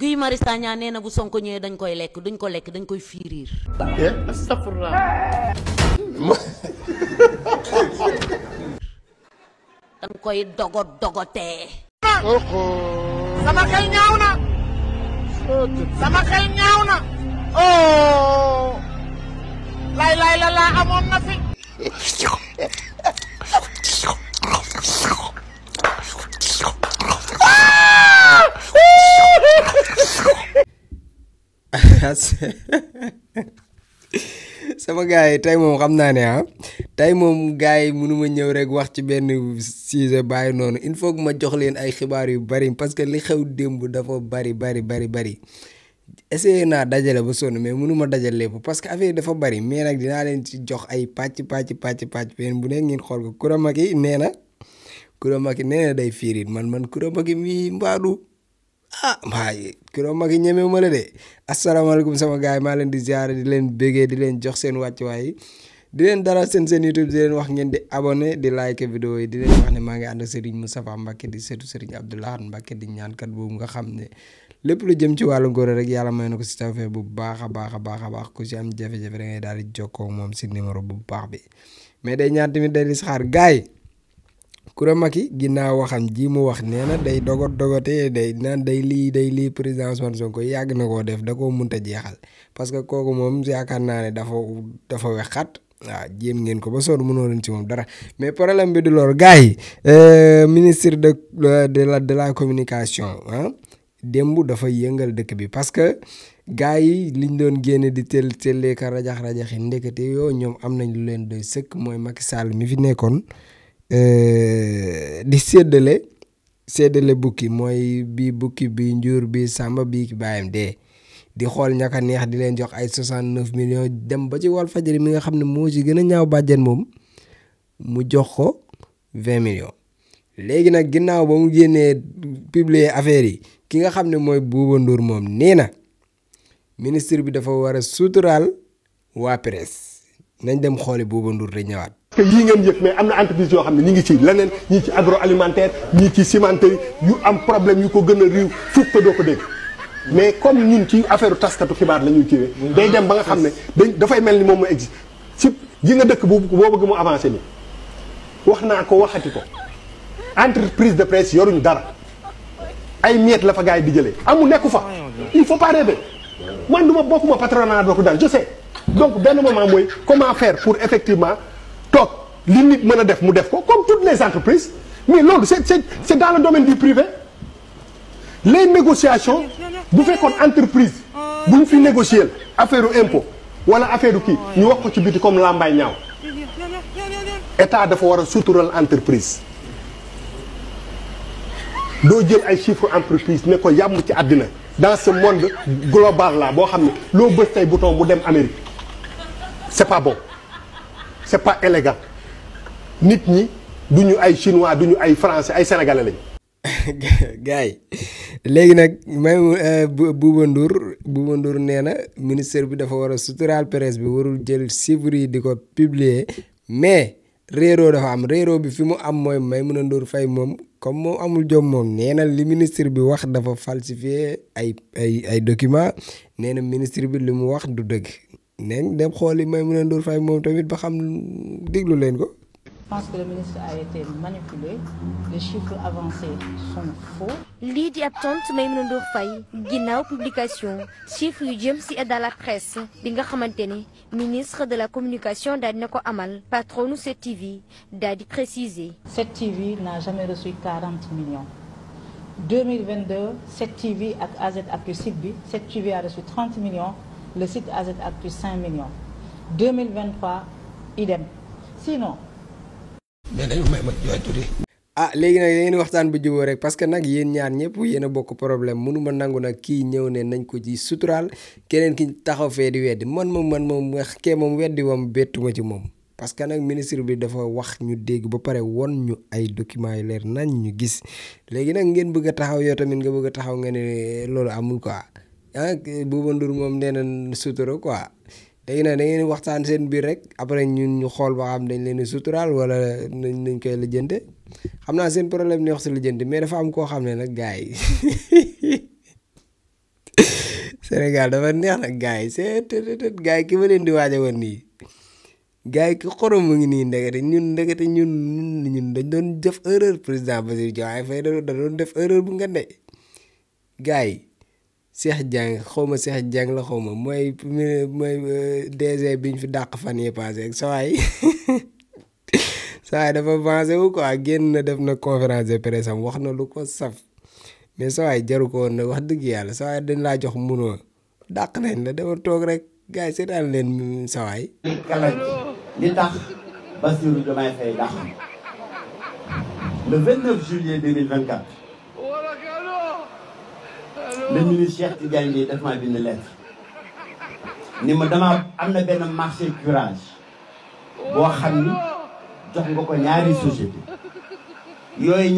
Guy Marius Sagna nee na bu Sonko ñëwee dañ koy lekk duñ ko lekk dañ koy fiiriir. astafurlah. dañ koy dogotee. sama xel ñaaw na. sama xel ñaaw na. oh. lay la laa amoon na fi. sama gars yi tey moom xam naa ne tey moom gars yi mënuma ñëw rek wax ci benn sujet bàyyi noonu il faut que ma jox leen ay xibaar yu bari parce que li xew démb dafa bari essayé naa dajale ba sonn mais mënuma dajale lépp parce que affaire yi dafa bari mais nag dinaa leen ci jox ay pàcc benn bu nekk ngeen xool ko Coura Macky nee na day fiirit man Coura Macky mi mbaadu waaye Coura Macky ñemewu ma la de. asalaamaaleykum sama gars yi maa leen di ziare di leen bégee di leen jox seen wàccuwaay di leen dara seen YouTube di leen wax ngeen di abonné di like vidéo yi di leen wax ne maa ngi ànd ak Serigne Moustapha Mbacké di seetu Serigne Abdou Lahad Mbacké di ñaankat boobu nga xam ne lépp lu jëm ci wàllu ngóor rek yàlla may na ko si tawfeex bu baax a baax ku si am jafe-jafe da ngay daal di jokkoo moom si numéro bu baax bi mais day ñaan tamit day di saxaar gars yi Coura Macky ginnaaw waxam ji mu wax nee na day dogotee day naan day lii président Ousmane Sonko yàgg na koo def da koo mënta jeexal parce que kooku moom yaakaar naa ne dafa wexxat waaw jéem ngeen ko ba sonn mënoo leen ci moom dara mais problème bi du loolu gars yi ministre de la communication démb dafa yëngal dëkk bi parce que gars yi liñ doon génne di télé ka rajax-rajaxi ndekete yoo ñoom am nañ lu leen doy sëkk mooy Macky Sall mi fi nekkoon di séddale bukki mooy bii bukki bi njuur bi sàmba bii bàyyam dee di xool ñaka neex di leen jox ay 69 millions dem ba ci Walfadjri mi nga xam ne moo ci gën a ñaaw bàjjen moom mu jox ko 20 millions léegi nag ginnaaw ba mu génnee publier affaire yi ki nga xam ne mooy Bouba Ndour moom nee na ministre bi dafa war a suturaal waa presse nañ dem xooli Bouba Ndour te ñëwaat. parce que yii ngeen yëg mais am na entreprise yoo xam ne ñi ngi ci leneen ñii ci agroalimentaire ñii ci cimenterie yu am problème yu ko gën a riiw fukk te doo ko dégg mais comme ñun ci affaire taskatu xibaar la ñuy kiiwee day dem ba nga xam ne dafay mel ni moom mu existe ci ji nga dëkk boo bëgg mu avancé ni wax naa ko waxati ko entreprise de presse yoruñu dara ay miettes la fa gars yi di jëlee amul nekku fa il faut pas rêver man du ma bokkuma patronat doo ko daal je sais donc benn moment mooy comment faire pour effectivement toog li nit mën a def mu def ko comme toutes les entreprises mais loolu c'est dans le domaine du privé les négociations bu fekkoon entreprise bu ñu fi négocier affaire impôt wala affaire kii ñu wax ko ci biti comme lambay ñaaw état dafa war a sutural entreprise doo jël ay chiffres entreprise ne ko yàmm ci àddina dans ce monde global là boo xam ne loo bës tey bouton bu dem Amérique c'est pas bon c'est pas élégant nit ñi duñu ay chinois duñu ay français ay sénégalais lañ. gars yi léegi nag même Bouba Ndour nee na ministère bi dafa war a suturaal presse bi warul jël chiffres yi di ko publier mais réeroo dafa am réeroo bi fi mu am mooy Maïmouna Ndour Faye moom comme moom amul jom moom nee na li ministre bi wax dafa falsifier ay documents nee na ministre bi li mu wax du dëgg neen dem xooli Maïmouna Ndour Faye moom tamit ba xam déglu leen ko. Je pense que le ministre a été manipulé. Les chiffres avancés sont faux. lii di ab tontu Maïmouna Ndour Faye ginnaaw publication chiffres yu jëm ci dans la presse bi nga xamante ne ministre de la communication daal dina ko amal patronu 7TV daal di préciser. 7TV n'a jamais reçu 40 millions. 2022 7TV ak AZ Actu site bi 7TV a reçu 30 millions le site AZ Actu 5 millions. 2023 idem sinon. léegi nag da ngeen waxtaan bu jubóo rek parce que nag yéen ñaar ñëpp yéen a bokk problème mënuma nangu nag kii ñëw ne nañ ko ci suturaal keneen ki taxaw fee di weddi man moom kee moom weddi moom bettuma ci moom parce que nag ministre bi dafa wax ñu dégg ba pare won ñu ay documents yu leer nañ ñu gis léegi nag ngeen bëgg a taxaw yow tamit nga bëgg a taxaw nga ne loolu amul quoi Bouba Ndour moom nee na sutura quoi léegi nag da ngeen waxtaan seen biir rek après ñun ñu xool ba xam dañ leen di suturaal wala nañ koy lijjante xam naa seen problème ni wax si lijjante mais dafa am koo xam ne nag gars yi Sénégal dafa neex nag gars yi c'est gars yi ki ma leen di waaj a woon nii gars yi ki xorom mu ngi nii ndekete ñun dañ doon def erreur président Bassirou Diomaye Faye da doon def erreur bu ngande gars yi Cheikh Dieng xawma Cheikh Dieng la xawma mooy DG biñ fi dàq fan yii passé ak sawaay dafa avancé wu quoi génn na def na conférence de presse am wax na lu ko saf mais sawaay jaru ko woon nag wax dëgg yàlla sawaay dañ laa jox munoo dàq nañ la dama toog rek gars yi seetaan leen sawaay li tax Bassirou Diomaye Faye dàq le 29 juillet 2024 le ministre Cheikh Tidiane Dièye daf maa bind lettre ni ma dama am na benn marché curage boo xam ni jox nga ko ñaari société yooyu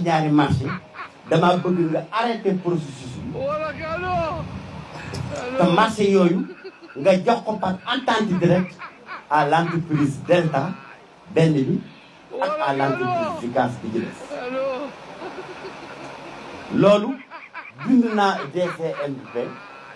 ñaari marché dama bëgg nga arrêté processus bi te marché yooyu nga jox ko par entente directe à l'entreprise Delta benn bi ak à l'entreprise Vicas bi ci des loolu bind naa DCMP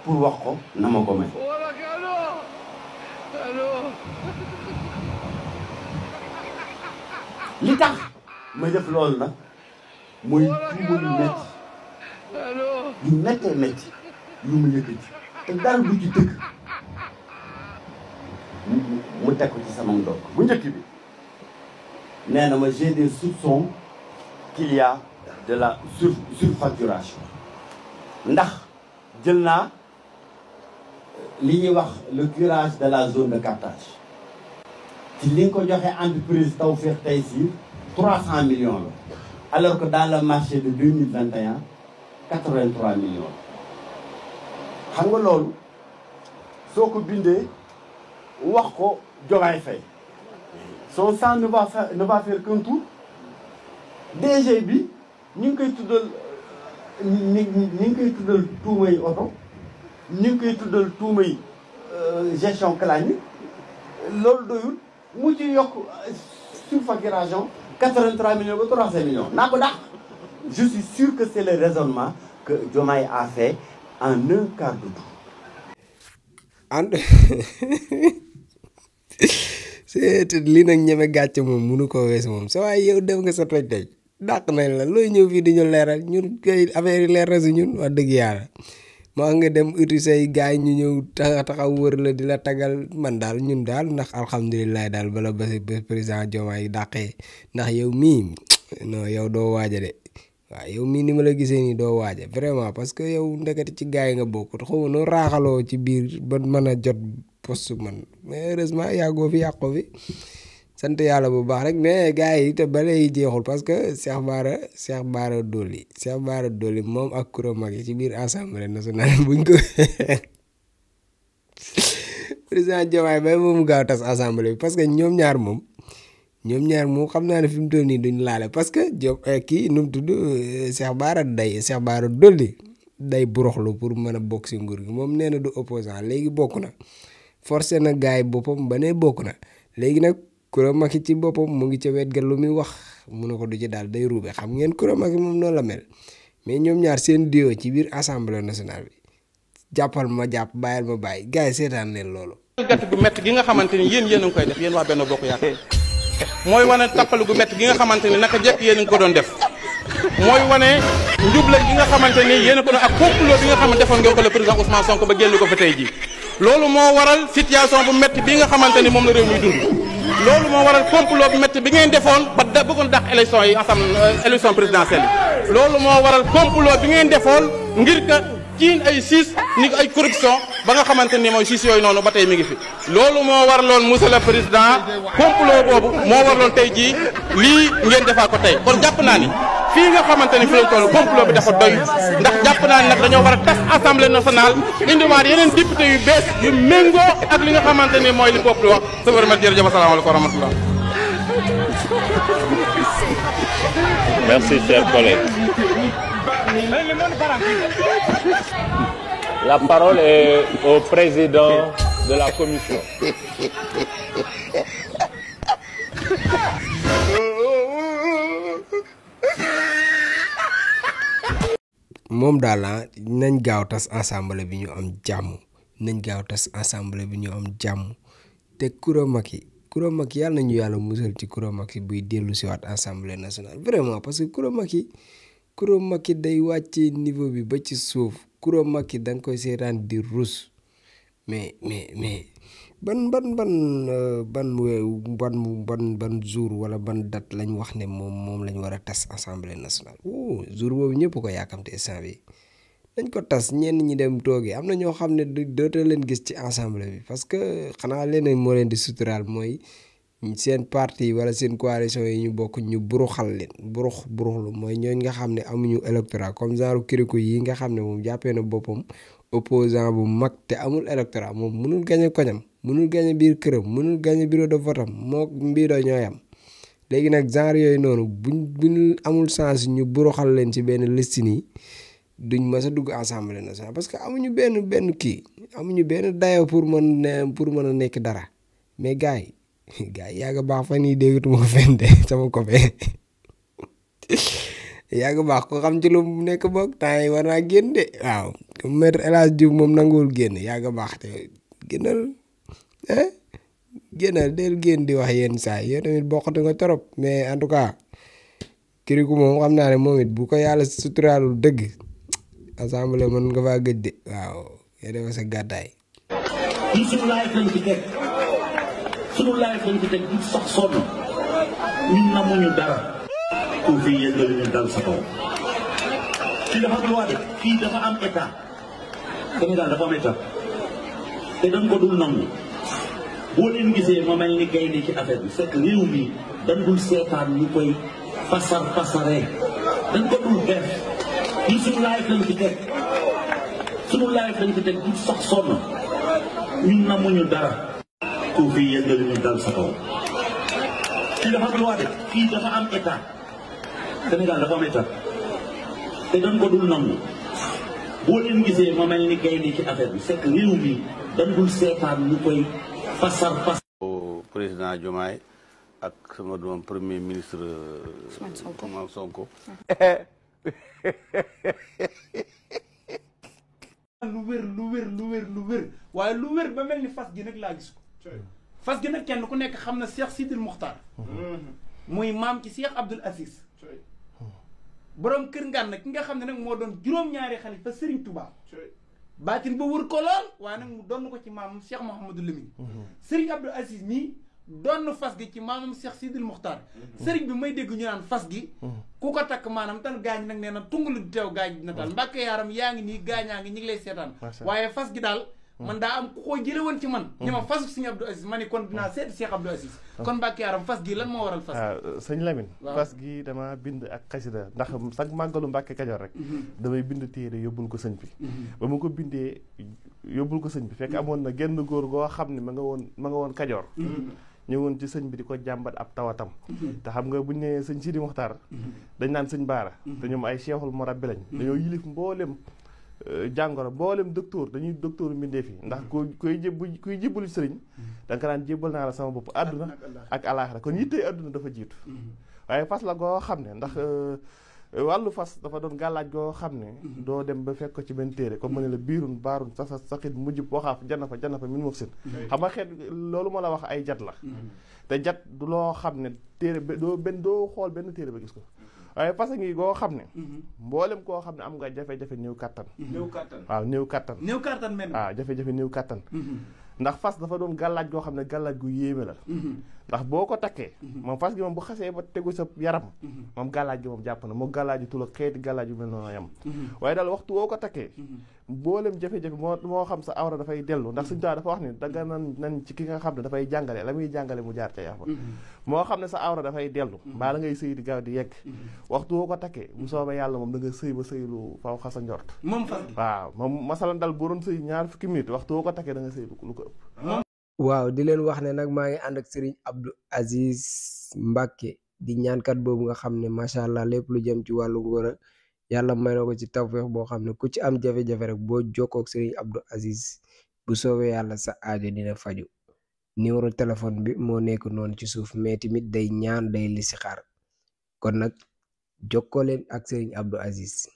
pour wax ko na ma ko may li tax ma def loolu nag mooy tuuma yu méttee métti yu mu yëkkati te dara du ci dëgg mu teg ko ci sama ndox bu njëkk bi nee na ma j'ai des soupçons qu'il y a de la surfacturation ndax jël naa li ñuy wax le curage de la zone de captage ci li nga ko joxe entreprise Tawfekh Taysir 300 millions la alors que dans le marché de 2021 83 millions la xam nga loolu soo ko bindee wax ko Diomaye Faye son sang ne va faire qu'un tour DG bi ñu ngi koy tuddal ñu ngi koy tuddal tuumay oto ñu ngi koy tuddal tuumay gestion clanique loolu doyul mu ci yokk surfacturation 83 millions ba 300 millions naa ko dàq. Je suis sûr que c'est le raisonnement que Diomaye a fait en un quart de tour. c'est lii nag ñeme gàcce moom munu ko weesu moom sa waaye yow def nga sa toj toj dàq nañ la looy ñëw fii di ñu leeral ñun kay affaire yi leer na si ñun wax dëgg yàlla moo nga dem uti say gaay ñu ñëw taxaw wër la di la tagal man daal ñun daal ndax alhamdulilah daal bala ba président Diomaye dàqee ndax yow mii non yow doo waaja de waaw yow mii ni ma la gisee nii doo waaja vraiment parce que yow ndekete ci gaay nga bokk xaw ma noo raaxaloo ci biir ba mën a jot poste man mais heureusement yàggoo fi yàqoo fi sant yàlla bu baax rek mais gars yi te ba léegi jeexul parce que Cheikh Bara Dolly moom ak Koura Macky ci biir assemblée nationale buñ ko président Diomaye bay moom gaaw tas assemblée bi parce que ñoom ñaar moom xam naa ne fi mu toll nii duñ laale parce que kii nu mu tudd Cheikh Bara Dolly day buroxlu pour mën a bokk si nguur gi moom nee na du opposant léegi bokk na forcé na gars yi boppam ba ne bokk na léegi nag Koura Macky ci boppam mu ngi ca wet ga lu muy wax mu ne ko du ci daal day ruube xam ngeen Koura Macky moom noonu la mel mais ñoom ñaar seen duo ci biir assemblée nationale bi jàppal ma jàpp bàyyil ma bàyyi gars yi seetaan leen loolu. gàtt gu métti gi nga xamante ni yéen a ngi koy def yéen waa Benno Bokk Yaakaar mooy wane tappale gu métti gi nga xamante ni naka jekk yéen a ngi ko doon def mooy wane njubla gi nga xamante ni yéen a ko doon ak complot bi nga xam ne defoon ngeen ko le président Ousmane Sonko ba génn ko fa tey jii loolu moo waral situation bu métti bi nga xamante ni moom la réew mi dund loolu moo waral complot bu métti bi ngeen defoon ba bëggoon dàq élection yi élection présidentielle yi loolu moo waral complot bi ngeen defoon ngir ka ciin ay siis ni ay corruption ba nga xamante ni mooy siis yooyu noonu ba tey mi ngi fi loolu moo waraloon monsieur le président complot boobu moo waraloon tey jii lii ngeen defaat ko tey kon jàpp naa ni fii nga xamante ni fi lañ toll complot bi dafa doy ndax jàpp naa ni nag dañoo war a tas assemblée nationale indiwaat yeneen député yu bees yu méngoo ak li nga xamante ni mooy li peuple wax sa wërmat jërëjëf asalaamaaleykum wa rahmatullah. Merci, chers collègues. La parole est au président de la commission. moom daal nañ gaaw tas ensemble bi ñu am jàmm nañ gaaw tas ensemble bi ñu am jàmm te Coura Macky yàlla nañu yàlla musal ci Coura Macky buy dellu si waat assemblée nationale vraiment parce que Coura Macky day wàcce niveau bi ba ci suuf Coura Macky da nga koy seetaan di rus mais ban jour wala ban date lañ wax ne moom lañ war a tas assemblée nationale jour boobu ñëpp ko yaakamte instant bi dañ ko tas ñenn ñi dem toogee am na ñoo xam ne dootoo leen gis ci assemblée bi parce que xanaa leneen moo leen di suturaal mooy seen parti wala seen coalition yi ñu bokk ñu buruxal leen buruxlu mooy ñooñ nga xam ne amuñu électorat comme genre kiriku yi nga xam ne moom jàppee na boppam opposant bu mag te amul électorat moom mënul gañe koñam mënul gañe biir këram mënul gañe bureau de vote am moo mbiidoo ñooyam léegi nag genre yooyu noonu buñ amul chance ñu buruxal leen ci benn liste nii duñ mës a dugg assemblée nationale parce que amuñu benn amuñu benn dayo pour mën a nekk dara mais gars yi yàgg baax fan yii déggatuma ko fenn de sama copain yàgg baax ko xam ci lu nekk boog temps yi war naa génn de waaw maître El Hadj Diouf moom nanguwul génn yàgg baax te génnal del génn di wax yenn saa yi yow tamit bokkatu nga trop mais en tout cas kiriku moom xam naa ne moom it bu ko yàlla suturaalul dëgg assemblée mën nga faa gëj de waaw yow dafa sa gàttaay. ñun suñu live lañ fi teg du sax sonn ñun namuñu dara ku fi yëngal ñu dal sa kaw fii dafa am loi de fii dafa am état Sénégal dafa am état te dañ ko dul nangu boo leen gisee ma mel ni gaynde ci affaire bi fekk réew mi dañ dul seetaan ñu koy pasaree dañ ko dul def ñun suñu live lañ fi teg du sax sonn ñun namuñu dara ku fi yëngal ñu dal sa kaw fii dafa am loi de fii dafa am état Sénégal dafa am état te dañ ko dul nangu boo leen gisee ma mel ni gaynde ci affaire bi fekk réew mi dañ dul seetaan ñu koy pasar. président Diomaye ak sama doom premier ministre Ousmane Sonko. lu wér waaye lu wér ba mel ni fas gi nag laa gis ko fas gi nag kenn ku nekk xam na Cheikh Sidil Mokhtar muy maam ci Cheikh Abdoul Aziz borom kër ngan nag ki nga xam ne nag moo doon juróom-ñaari xalifa Serigne Touba baatin ba wër ko lool waaye nag mu doon ko ci maamam Cheikh Mouhamadou Lamine Serigne Abdoul Aziz mii doon fas gi ci maamam Cheikh Sidil Mokhtar Serigne bi may dégg ñu naan fas gi ku ko takk maanaam tan gaañ nag nee na tungulu di teew gaañ dina tal mbàkke yaaram yaa ngi nii gaañaa ngi ñi ngi lay seetaan waaye fas gi daal man daa am ku ko jële woon ci man ni ma fasu Serigne Abdoul Aziz ma ni kon dinaa seet Cheikh Abdoul Aziz kon mbàkke yaaram fas gi lan moo waral fas gi sëñ Lamine fas gi dama bind ak xasida ndax sax màggalu Mbàkke Kajoor rek damay bind téere yóbbul ko sëñ bi ba mu ko bindee yóbbul ko sëñ bi fekk amoon na genn góor goo xam ne ma nga woon Kajoor ñëwoon ci sëñ bi di ko jàmbat ab tawatam te xam nga buñ ne sëñ Sidi Mokhtar dañ naan sëñ Baara te ñoom ay cheikhul murabbi lañ dañoo yilif mboolem jàngoro mboolem docteur dañuy docteur mbindee fi ndax kuy jébbalu sëriñ da nga ko naan jébbal naa la sama bopp àdduna ak alaaxira kon yittee àdduna dafa jiitu waaye fas la goo xam ne ndax wàllu fas dafa doon gàllaaj goo xam ne doo dem ba fekk ko ci benn téere comme ma ne la biirun baarun saxit mujjub waxaaf janna fa min mof sin xam nga xeet loolu ma la wax ay jat la te jat du loo xam ne téere doo xool benn téere ba gis ko waaye fas ngi goo xam ne mboolem koo xam ne am nga jafe-jafe néew kattan waaw néew kattan waaw jafe-jafe néew kattan ndax fas dafa doon gàllaaj goo xam ne gàllaaj gu yéeme la ndax boo ko takkee moom fas gi moom bu xasee ba tegu sa yaram moom gàllaaj gi moom jàpp na moo gàllaaj tul ak xeeti gàllaaj yu mel noonu yam waaye daal waxtu woo ko takkee mboolem jafe-jafe moo xam sa awra dafay dellu ndax suñu dafa wax ni danga nan ci ki nga xam ne dafay jàngale la muy jàngale mu jaar ca yafa moo xam ne sa awra dafay dellu mbaa la ngay sëy di gaaw di yegg waxtu woo ko takkee bu soobee yàlla moom da nga sëy ba sëy lu faw xasa njort waaw moom masalan dal boo doon sëy 20 minutes waxtu woo ko takkee da nga sëy lu ko ëpp waaw di leen wax ne nag maa ngi ànd ak Serigne Abdou Aziz Mbacke di ñaankat boobu nga xam ne macha allah lépp lu jëm ci wàllu ngóor yàlla may na ko ci tawfeex boo xam ne ku ci am jafe-jafe rek boo jokkoo ak Serigne Abdou Aziz bu soobee yàlla sa aajo dina faju numéro téléphone bi moo nekk noonu ci suuf mais tamit day ñaan day listixaar kon nag jokkoo leen ak Serigne Abdou Aziz